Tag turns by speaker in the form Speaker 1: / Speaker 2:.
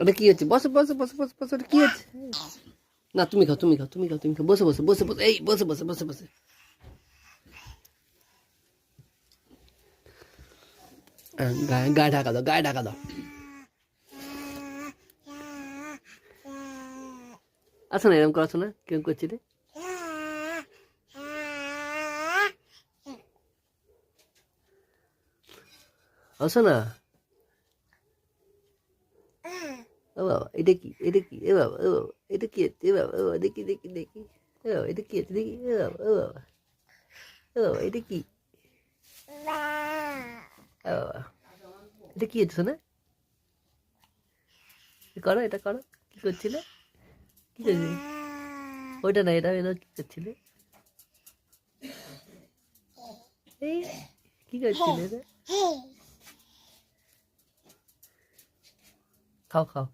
Speaker 1: ওটা কি হচ্ছে? বসো বসো বসো বসো বসো, ওটা কি হচ্ছে? না তুমি খাও, তুমি খাও, তুমি খাও, তুমি খাও, বসে বসে বসে বসে, এই বসে বসে বসে বসে। গায়ে গায়ে ঢাকা দাও, গায়ে ঢাকা দাও। আসো না, এরকম করে আসো না, কিরকম করছি রে? আসো না। ও বাবা, এটা কি, এটা কি, এ বাবা, ও বাবা, এটা কি হচ্ছে? এ বাবা, ও বাবা, দেখি দেখি দেখি, ও বাবা, এটা কি হচ্ছে দেখি, এ বাবা, ও বাবা, ও বাবা, এটা কি, ও বাবা, এটা কি হচ্ছে না? করো, এটা করো। কি করছিলে? কি করছিলে? ওইটা না, এটা এটা কি করছিলে? এই কি করছিলে এটা? খাও খাও।